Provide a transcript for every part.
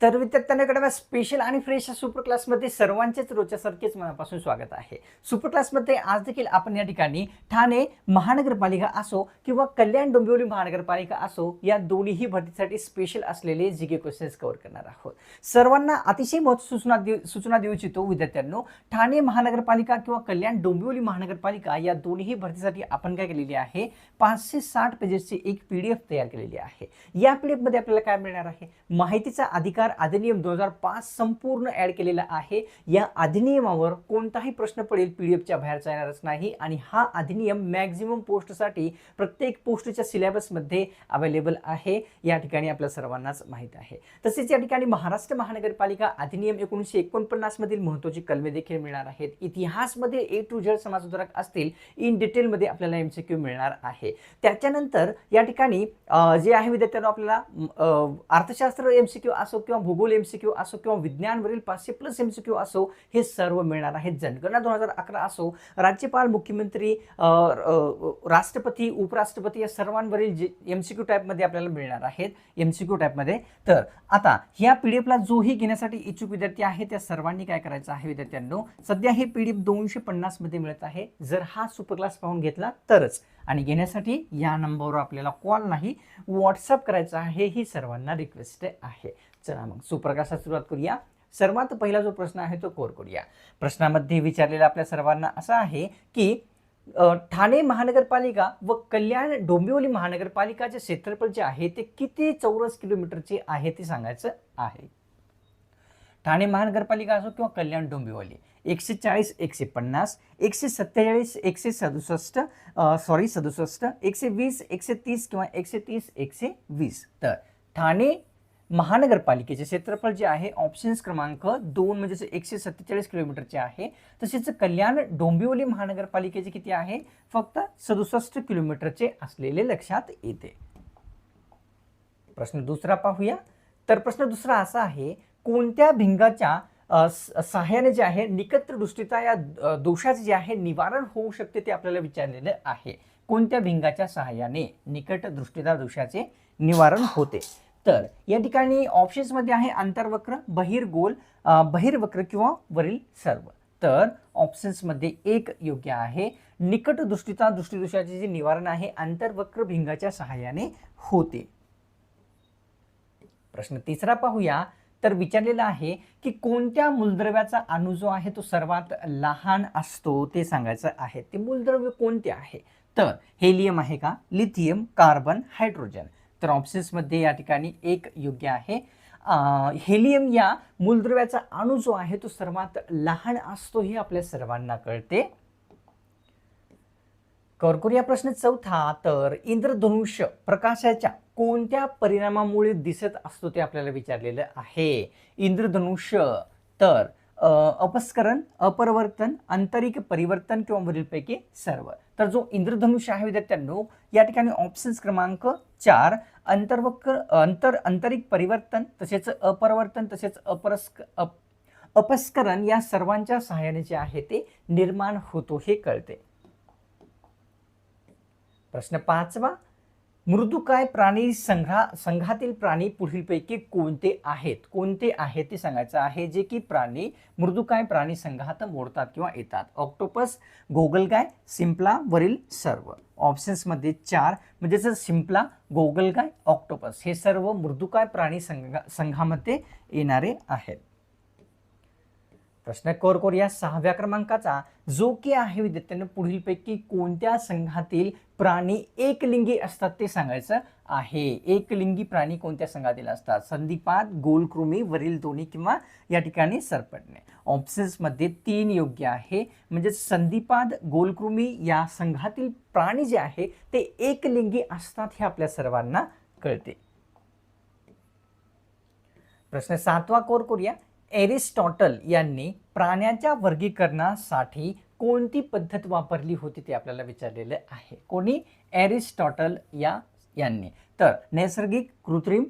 तर विद्यार्थ्यांकडे स्पेशल आणि फ्रेश सुपर क्लासमध्ये सर्वांचेच रोजच्यासारखेच मनापासून स्वागत आहे. सुपर क्लासमध्ये आज देखील आपण या ठिकाणी ठाणे महानगरपालिका असो किंवा कल्याण डोंबिवली महानगरपालिका असो या दोन्हीही भरतीसाठी स्पेशल असलेले जीके क्वेश्चन्स कव्हर करणार आहोत. सर्वांना अतिशय महत्त्वाची सूचना देऊ इच्छितो विद्यार्थ्यांनो, ठाणे महानगरपालिका किंवा कल्याण डोंबिवली महानगरपालिका या दोन्ही भरतीसाठी आपण काय केलेली आहे, 560 पेजेसची एक PDF तयार केलेली आहे. या PDF मध्ये आपल्याला काय मिळणार आहे, माहितीचा अधिकार अधिनियम 2005 संपूर्ण ऍड केलेला आहे. या अधिनियमावर कोणताही प्रश्न पडेल पीडीएफच्या बाहेरचा येणारच नाही आणि हा अधिनियम मॅक्झिमम पोस्टसाठी प्रत्येक पोस्टच्या सिलेबसमध्ये अवेलेबल आहे. या ठिकाणी आपल्या सर्वांनाच माहित आहे. तसेच या ठिकाणी महाराष्ट्र महानगरपालिका अधिनियम 1949 मधील महत्त्वाची कलमे देखील मिळणार आहेत. इतिहासमध्ये A to Z समाजसुधारक असतील, इन डिटेलमध्ये आपल्याला MCQ मिळणार आहे. त्याच्यानंतर या ठिकाणी जे आहे विद्यार्थ्यांना आपल्याला अर्थशास्त्र MCQ असो किंवा भूगोल MCQ असो किंवा विज्ञानवरील 500+ MCQ असो, हे सर्व मिळणार आहेत. जनगणना 2011 असो, राज्यपाल, मुख्यमंत्री, राष्ट्रपती, उपराष्ट्रपती या सर्वांवरील जे MCQ टाईपमध्ये आपल्याला मिळणार आहेत, MCQ टाईपमध्ये. तर आता ह्या PDF ला जोही घेण्यासाठी इच्छुक विद्यार्थी आहे त्या सर्वांनी काय करायचं आहे विद्यार्थ्यांनो, सध्या हे PDF 250 मध्ये मिळत आहे. जर हा सुपर क्लास पाहून घेतला तरच, आणि घेण्यासाठी या नंबरवर आपल्याला कॉल नाही व्हॉट्सअप करायचा आहे, ही सर्वांना रिक्वेस्ट आहे. चला मग सुपर क्लासला सुरुवात करूया. सर्वात पहिला जो प्रश्न आहे तो कव्हर करूया. प्रश्नामध्ये विचारलेला आपल्या सर्वांना असा आहे की ठाणे महानगरपालिका व कल्याण डोंबिवली महानगरपालिकाचे क्षेत्रफळ जे आहे ते किती चौरस किलोमीटरचे आहे ते सांगायचं आहे. ठाणे महानगरपालिका असो किंवा कल्याण डोंबिवली, 140, 150, 147, 167, 120, 130 किंवा 130, 120. तर ठाणे महानगरपालिकेचे क्षेत्रफळ जे आहे ऑप्शन्स क्रमांक 2 म्हणजे 147 किलोमीटरचे आहे. तसेच कल्याण डोंबिवली महानगरपालिकेचे किती आहे, फक्त 67 किलोमीटरचे असलेले लक्षात येते. प्रश्न दुसरा पाहूया. तर प्रश्न दुसरा असा आहे, कोणत्या भिंगाच्या सहाय्याने जे आहे निकट दृष्टीता या दोषाचे जे आहे निवारण होऊ शकते ते आपल्याला विचारलेलं आहे. कोणत्या भिंगाच्या सहाय्याने निकट दृष्टीता दोषाचे निवारण होते. तर या ठिकाणी ऑप्शन्स मध्ये आहे अंतर्वक्र, बहिर्गोल, बहिर्वक्र किंवा वरील सर्व. तर ऑप्शन्स मध्ये एक योग्य आहे. निकट दृष्टीता दृष्टिदोषाचे जे निवारण आहे अंतर्वक्र भिंगाच्या सहाय्याने होते. प्रश्न तिसरा पाहूया. तर विचारलेला आहे की कोणत्या मूलद्रव्याचा अणू जो आहे तो सर्वात लहान असतो ते सांगायचं आहे. ते मूलद्रव्य कोणते आहे, तर हेलियम आहे का, लिथियम, कार्बन, हायड्रोजन. तर ऑप्शन्स मध्ये या ठिकाणी एक योग्य आहे. हेलियम या मूलद्रव्याचा अणू जो आहे तो सर्वात लहान असतो हे आपल्या सर्वांना कळते. करूया प्रश्न चौथा. तर इंद्रधनुष्य प्रकाशाच्या कोणत्या परिणामामुळे दिसत असतो ते आपल्याला विचारलेलं आहे. इंद्रधनुष्य तर अपस्करण, अपरिवर्तन, आंतरिक परिवर्तन किंवा वरीलपैकी सर्व. तर जो इंद्रधनुष्य आहे विद्यार्थ्यांनो, या ठिकाणी ऑप्शन्स क्रमांक 4 आंतरिक परिवर्तन, तसेच अपरिवर्तन, तसेच अपस्करण या सर्वांच्या सहाय्याने जे आहे ते निर्माण होतो हे कळते. प्रश्न पाचवा. मृदुकाय प्राणी संघातील प्राणी पुढीलपैकी कोणते आहेत, कोणते आहेत ते सांगायचं आहे जे की प्राणी मृदुकाय प्राणी संघात मोडतात किंवा येतात. ऑक्टोपस, गोगलगाय, शिंपला, वरील सर्व. ऑप्शन्स मध्ये 4 म्हणजेच शिंपला, गोगलगाय, ऑक्टोपस हे सर्व मृदुकाय प्राणी संघामध्ये येणारे आहेत. प्रश्न करूया 6व्या क्रमांकाचा, जो की आहे विद्यार्थ्यांना पुढीलपैकी कोणत्या संघातील प्राणी एकलिंगी असतात ते सांगायचं आहे. एकलिंगी प्राणी कोणत्या संघातील असतात, संधिपाद, गोलकृमी, वरील दोन्ही किंवा या ठिकाणी सरपटणे. ऑप्शन्स मध्ये 3 योग्य आहे. म्हणजे संधिपाद, गोलकृमी या संघातील प्राणी जे आहे ते एकलिंगी असतात हे आपल्या सर्वांना कळते. प्रश्न 7वा करूया. एरिस्टॉटल यांनी प्राण्याच्या वर्गीकरणासाठी कोणती पद्धत वापरली होती ते आपल्याला विचारलेलं आहे. कोणी, एरिस्टॉटल यांनी. तर नैसर्गिक, कृत्रिम,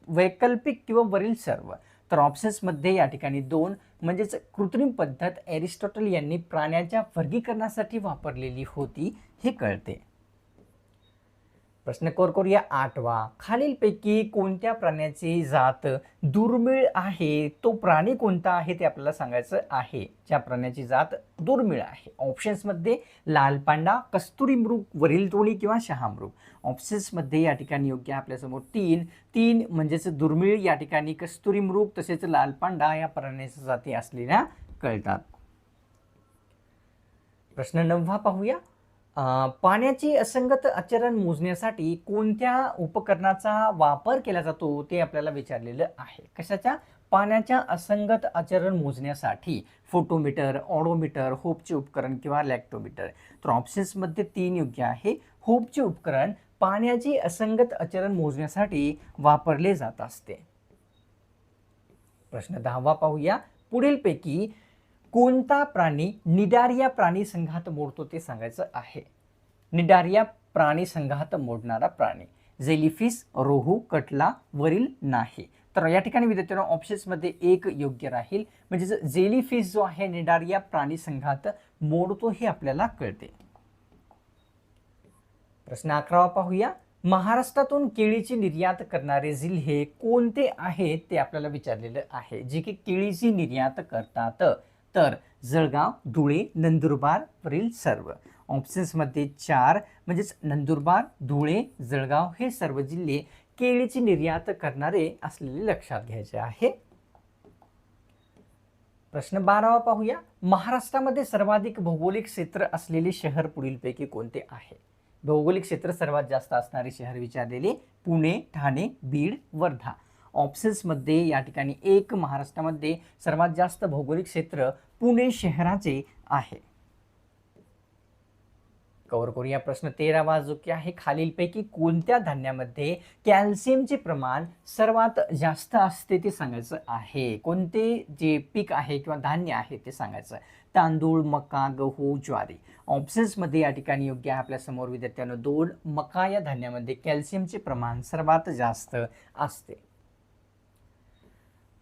वैकल्पिक किंवा वरील सर्व. तर ऑप्शन्स मध्ये या ठिकाणी 2 म्हणजेच कृत्रिम पद्धत एरिस्टॉटल यांनी प्राण्याच्या वर्गीकरणासाठी वापरलेली होती हे कळते. प्रश्न करूया 8वा. खालीलपैकी कोणत्या प्राण्याची जात दुर्मिळ आहे? तो प्राणी कोणता आहे ते आपल्याला सांगायचं आहे. ज्या प्राण्याची जात दुर्मिळ आहे. ऑप्शन्समध्ये लाल पांडा, कस्तुरी मृग, वरील टोळी किंवा शहामृग. ऑप्शन्समध्ये या ठिकाणी योग्य आपल्यासमोर तीन म्हणजेच दुर्मिळ या ठिकाणी कस्तुरी मृग तसेच लाल पांडा या प्राण्याच्या जाती असलेल्या कळतात. प्रश्न 9वा पाहूया. पाण्याची असंगत आचरण मोजण्यासाठी कोणत्या उपकरणाचा वापर केला जातो ते आपल्याला विचारलेलं आहे. कशाच्या? पाण्याच्या असंगत आचरण मोजण्यासाठी फोटोमीटर, ऑडोमीटर, होपचे उपकरण किंवा लॅक्टोमीटर. तर ऑप्शन्समध्ये 3 योग्य आहे. होपचे उपकरण पाण्याची असंगत आचरण मोजण्यासाठी वापरले जात असते. प्रश्न 10वा पाहूया. पुढीलपैकी कोणता प्राणी निडारिया प्राणी संघात मोडतो ते सांगायचं आहे. निडारिया प्राणी संघात मोडणारा प्राणी जेलीफिश, रोहू, कटला, वरील नाही. तर या ठिकाणी विद्यार्थ्यांनो ऑप्शन्समध्ये 1 योग्य राहील. म्हणजे जेलीफिश जो आहे निडारिया प्राणी संघात मोडतो हे आपल्याला कळते. प्रश्न 11वा पाहूया. महाराष्ट्रातून केळीची निर्यात करणारे जिल्हे कोणते आहेत ते आपल्याला विचारलेलं आहे. जे की केळीची निर्यात करतात. तर जळगाव, धुळे, नंदुरबार वरील सर्व. ऑप्शन्समध्ये 4 म्हणजेच नंदुरबार, धुळे, जळगाव हे सर्व जिल्हे केळीची निर्यात करणारे असलेले लक्षात घ्यायचे आहे. प्रश्न 12वा पाहूया. महाराष्ट्रामध्ये सर्वाधिक भौगोलिक क्षेत्र असलेले शहर पुढीलपैकी कोणते आहे? भौगोलिक क्षेत्र सर्वात जास्त असणारे शहर विचारलेले पुणे, ठाणे, बीड, वर्धा. ऑप्शन्समध्ये या ठिकाणी 1 महाराष्ट्रामध्ये सर्वात जास्त भौगोलिक क्षेत्र पुणे शहराचे आहे. कव्हर करूया प्रश्न 13वा जो की आहे. खालीलपैकी कोणत्या धान्यामध्ये कॅल्शियमचे प्रमाण सर्वात जास्त असते ते सांगायचं आहे. कोणते जे पीक आहे किंवा धान्य आहे ते सांगायचं. तांदूळ, मका, गहू, ज्वारी. ऑप्शन्समध्ये या ठिकाणी योग्य आहे आपल्यासमोर विद्यार्थ्यांनो 2. मका या धान्यामध्ये कॅल्शियमचे प्रमाण सर्वात जास्त असते.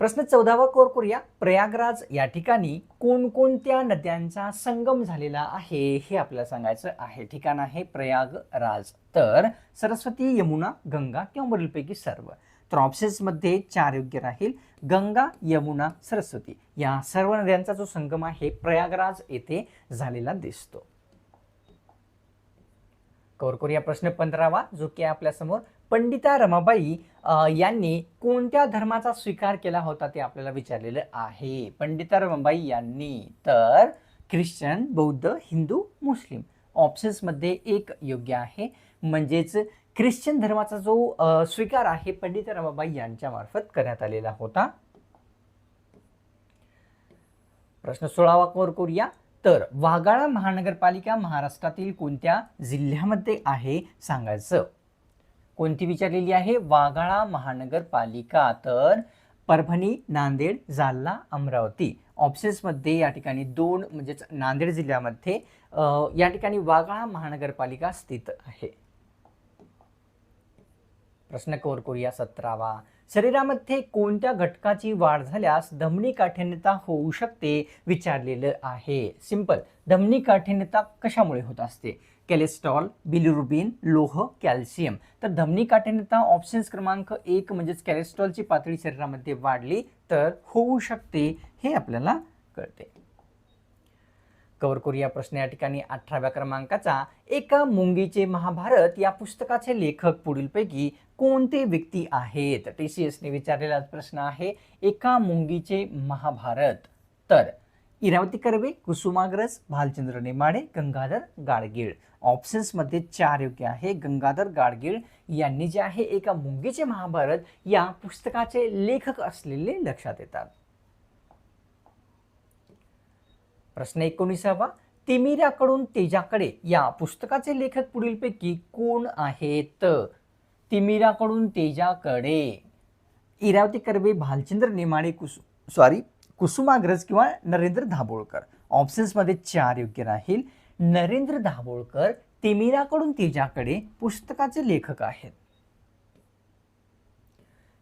प्रश्न 14वा करूया. प्रयागराज या ठिकाणी कोणकोणत्या नद्यांचा संगम झालेला आहे हे आपल्याला सांगायचं आहे. ठिकाण आहे प्रयागराज. तर सरस्वती, यमुना, गंगा किंवा वरीलपैकी सर्व. तर ऑप्शन्समध्ये 4 योग्य राहील. गंगा, यमुना, सरस्वती या सर्व नद्यांचा जो संगम आहे प्रयागराज येथे झालेला दिसतो. कव्हर करूया प्रश्न 15वा जो की आपल्यासमोर. पंडिता रमाबाई यांनी कोणत्या धर्माचा स्वीकार केला होता ते आपल्याला विचारलेलं आहे. पंडिता रमाबाई यांनी तर ख्रिश्चन, बौद्ध, हिंदू, मुस्लिम. ऑप्शन्समध्ये 1 योग्य आहे. म्हणजेच ख्रिश्चन धर्माचा जो स्वीकार आहे पंडिता रमाबाई यांच्या मार्फत करण्यात आलेला होता. प्रश्न 16वा कव्हर करूया. तर वाघाळा महानगरपालिका महाराष्ट्रातील कोणत्या जिल्ह्यामध्ये आहे सांगायचं. कोणती विचारलेली आहे? वाघाळा महानगरपालिका. तर परभणी, नांदेड, जालना, अमरावती. ऑप्शन्समध्ये या ठिकाणी 2 म्हणजेच नांदेड जिल्ह्यामध्ये या ठिकाणी वाघाळा महानगरपालिका स्थित आहे. प्रश्न कव्हर करूया 17वा. शरीरामध्ये कोणत्या घटकाची वाढ झाल्यास धमनी काठिण्यता होऊ शकते विचारलेलं आहे. सिंपल. धमनी काठिण्यता कशामुळे होत असते? कोलेस्ट्रॉल, बिलिरुबिन, लोह, कॅल्शियम. तर धमनी काठिण्यता ऑप्शन्स क्रमांक 1 म्हणजेच कोलेस्ट्रॉलची पातळी शरीरामध्ये वाढली तर होऊ शकते हे आपल्याला कळते. कव्हर करूया प्रश्न या ठिकाणी 18व्या क्रमांकाचा. एका मुंगीचे महाभारत या पुस्तकाचे लेखक पुढीलपैकी कोणते व्यक्ती आहेत? TCSने विचारलेला प्रश्न आहे. एका मुंगीचे महाभारत. तर इरावती कर्वे, कुसुमाग्रज, भालचंद्र नेमाडे, गंगाधर गाडगीळ. ऑप्शन्समध्ये 4 योग्य आहे. गंगाधर गाडगीळ यांनी जे आहे एका मुंगीचे महाभारत या पुस्तकाचे लेखक असलेले लक्षात येतात. प्रश्न 19वा. तिमिराकडून तेजाकडे या पुस्तकाचे लेखक पुढीलपैकी कोण आहेत? तिमिराकडून तेजाकडे इरावती कर्वे, भालचंद्र नेमाडे, कुसुमाग्रज किंवा नरेंद्र दाभोळकर. ऑप्शन्समध्ये 4 योग्य राहील. नरेंद्र दाभोळकर तिमिराकडून तेजाकडे पुस्तकाचे लेखक आहेत.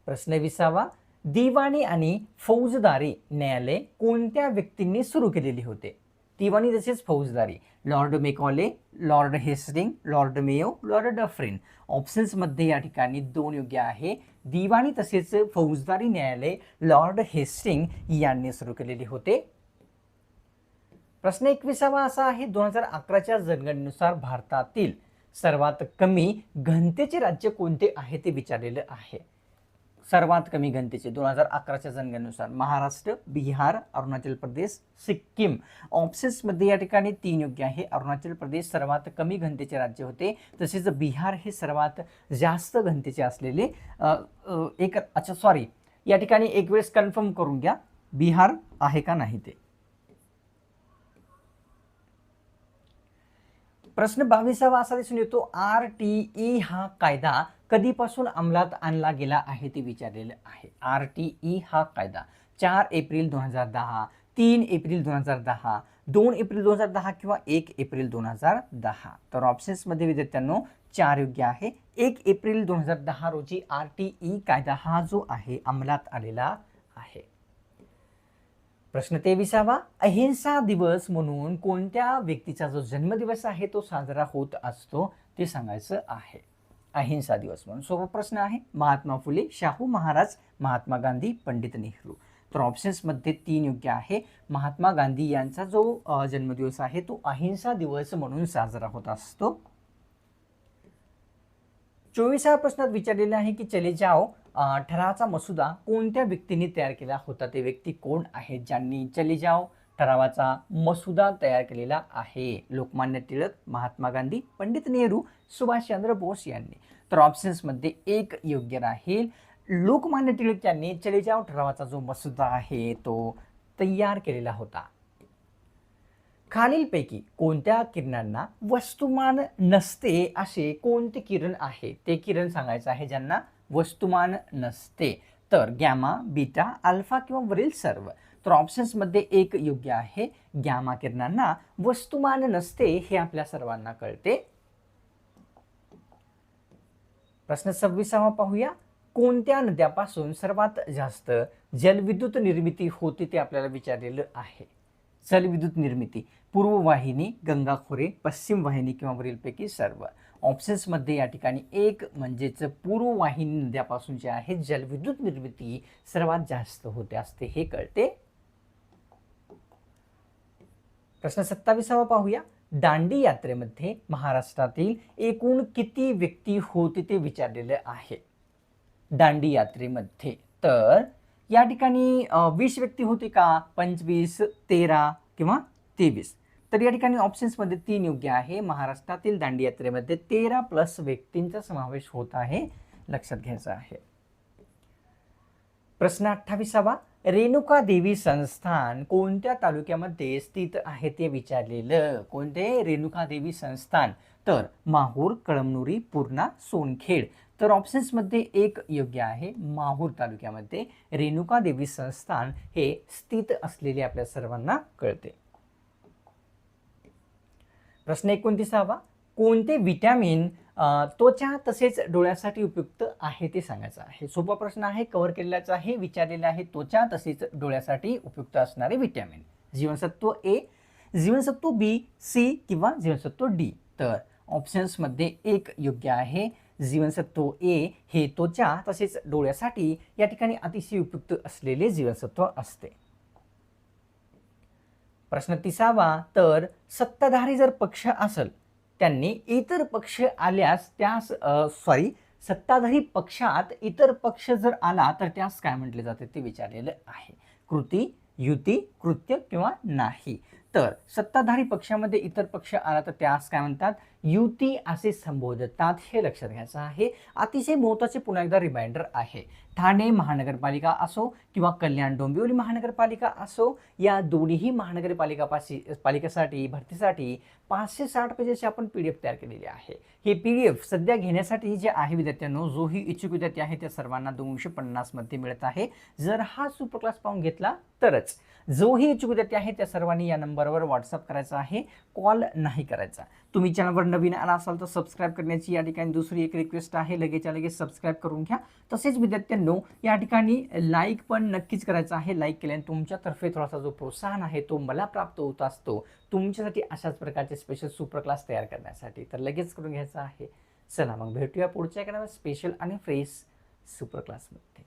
प्रश्न 20वा. दिवाणी आणि फौजदारी न्यायालय कोणत्या व्यक्तींनी सुरू केलेले होते? दिवाणी तसेच फौजदारी, Lord Macaulay, Lord Hastings, Lord Mayo, Lord Dufferin. ऑप्शन्समध्ये या ठिकाणी 2 योग्य आहे. दिवाणी तसेच फौजदारी न्यायालय लॉर्ड हेस्टिंग यांनी सुरू केलेले होते. प्रश्न 21वा असा आहे, 2011च्या जनगणनेनुसार भारतातील सर्वात कमी घनतेचे राज्य कोणते आहे ते विचारलेलं आहे. सर्वात कमी घनतेचे 2011च्या जनगणनेनुसार महाराष्ट्र, बिहार, अरुणाचल प्रदेश, सिक्कीम. ऑप्शन्समध्ये या ठिकाणी 3 योग्य आहे. अरुणाचल प्रदेश सर्वात कमी घनतेचे राज्य होते, तसेच बिहार हे सर्वात जास्त घनतेचे असलेले या ठिकाणी एक वेळेस कन्फर्म करून घ्या बिहार आहे का नाही ते. प्रश्न 22वा असा दिसून येतो, RTE हा कायदा कधीपासून अंमलात आणला गेला आहे ते विचारलेलं आहे. RTE हा कायदा 4 एप्रिल 2010, 3 एप्रिल 2010, 2 एप्रिल 2010 किंवा 1 एप्रिल 2010. तर ऑप्शन्समध्ये विद्यार्थ्यांनो 4 योग्य आहे. 1 एप्रिल 2010 रोजी RTE कायदा हा जो आहे अंमलात आलेला आहे. प्रश्न 23वा, अहिंसा दिवस म्हणून कोणत्या व्यक्तीचा जो जन्मदिवस आहे तो साजरा होत असतो ते सांगायचं आहे. अहिंसा दिवस म्हणून सोपा प्रश्न आहे. महात्मा फुले, शाहू महाराज, महात्मा गांधी, पंडित नेहरू. तर ऑप्शन्समध्ये 3 योग्य आहे. महात्मा गांधी यांचा जो जन्मदिवस आहे तो अहिंसा दिवस म्हणून साजरा होत असतो. 24व्या प्रश्नात विचारलेला आहे की चले जाओ ठरावाचा मसुदा कोणत्या व्यक्तीने तयार केला होता. ते व्यक्ती कोण आहेत ज्यांनी चले जाओ ठरावाचा मसुदा तयार केलेला आहे. लोकमान्य टिळक, महात्मा गांधी, पंडित नेहरू, सुभाषचंद्र बोस यांनी. तर ऑप्शन्समध्ये 1 योग्य राहील. लोकमान्य टिळक यांनी चले जाओ ठरावाचा जो मसुदा आहे तो तयार केलेला होता. खालीलपैकी कोणत्या किरणांना वस्तुमान नसते असे कोणते किरण आहे. ते किरण सांगायचं आहे ज्यांना वस्तुमान नसते. तर गॅमा, बीटा, अल्फा किंवा वरील सर्व. तर ऑप्शन्समध्ये 1 योग्य आहे. गॅमा किरणांना वस्तुमान नसते हे आपल्या सर्वांना कळते. प्रश्न 26वा पाहूया. कोणत्या नद्यापासून सर्वात जास्त जलविद्युत निर्मिती होते ते आपल्याला विचारलेलं आहे. जलविद्युत निर्मिती पूर्व वाहिनी, गंगा खोरे, पश्चिम वाहिनी किंवा वरीलपैकी सर्व. ऑप्शन्समध्ये या ठिकाणी 1 म्हणजेच पूर्व वाहिनी नद्यापासून जे आहे जलविद्युत निर्मिती सर्वात जास्त होते असते हे कळते. प्रश्न 27वा पाहूया. दांडी यात्रेमध्ये महाराष्ट्रातील एकूण किती व्यक्ती होते ते विचारलेलं आहे. दांडी यात्रेमध्ये तर या ठिकाणी 20 व्यक्ती होते का, 25, 13 किंवा 23. तर या ठिकाणी ऑप्शन्समध्ये 3 योग्य आहे. महाराष्ट्रातील दांडी यात्रेमध्ये 13+ व्यक्तींचा समावेश होत आहे, लक्षात घ्यायचं आहे. प्रश्न 28वा. रेणुका देवी संस्थान कोणत्या तालुक्यामध्ये स्थित आहे ते विचारलेलं. कोणते रेणुका देवी संस्थान. तर माहूर, कळमनुरी, पूर्णा, सोनखेड. तर ऑप्शन्समध्ये 1 योग्य आहे. माहूर तालुक्यामध्ये रेणुका देवी संस्थान हे स्थित असलेले आपल्या सर्वांना कळते. प्रश्न 29वा. कोणते विटॅमिन त्वचा तसेच डोळ्यासाठी उपयुक्त आहे ते सांगायचं आहे. सोपा प्रश्न आहे, कव्हर केलेलाच आहे. विचारलेला आहे त्वचा तसेच डोळ्यासाठी उपयुक्त असणारे विटॅमिन. जीवनसत्व ए, जीवनसत्व बी, सी किंवा जीवनसत्व डी. तर ऑप्शन्समध्ये 1 योग्य आहे. जीवनसत्व ए हे त्वचा तसेच डोळ्यासाठी या ठिकाणी अतिशय उपयुक्त असलेले जीवनसत्व असते. प्रश्न 30वा. तर सत्ताधारी जर पक्ष असेल त्यांनी इतर पक्ष आल्यास त्यास सत्ताधारी पक्षात इतर पक्ष जर आला तर त्यास काय म्हटले जाते ते विचारलेलं आहे. कृती, युती, कृत्य किंवा नाही. तर सत्ताधारी पक्षामध्ये इतर पक्ष आला तर त्यास काय म्हणतात, युती असे संबोधतात, हे लक्षात घ्यायचं आहे. अतिशय महत्त्वाचे पुन्हा एकदा रिमाइंडर आहे. ठाणे महानगरपालिका असो किंवा कल्याण डोंबिवली महानगरपालिका असो, या दोन्ही महानगरपालिकेसाठी भरतीसाठी 560 पेजेसची आपण PDF तयार केलेली आहे. हे PDF सध्या घेण्यासाठी जे आहे विद्यार्थ्यांनो, जोही इच्छुक विद्यार्थी आहे त्या सर्वांना 250 मध्ये मिळत आहे. जर हा सुपर क्लास पाहून घेतला तरच. जोही इच्छुक विद्यार्थी आहे त्या सर्वांनी या नंबरवर व्हॉट्सअप करायचा आहे, कॉल नाही करायचा. तुम्ही चॅनलवर नवीन आला असाल तर सबस्क्राईब करण्याची या ठिकाणी दुसरी एक रिक्वेस्ट आहे, लगेचच्या लगेच सबस्क्राईब करून घ्या. तसेच विद्यार्थ्यांनो या ठिकाणी लाईक पण नक्कीच करायचं आहे. लाईक केल्याने तुमच्यातर्फे थोडासा जो प्रोत्साहन आहे तो मला प्राप्त होत असतो तुमच्यासाठी अशाच प्रकारचे स्पेशल सुपर क्लास तयार करण्यासाठी. तर लगेच करून घ्यायचं आहे. चला मग भेटूया पुढच्या एखाद्या स्पेशल आणि फ्रेश सुपर क्लासमध्ये.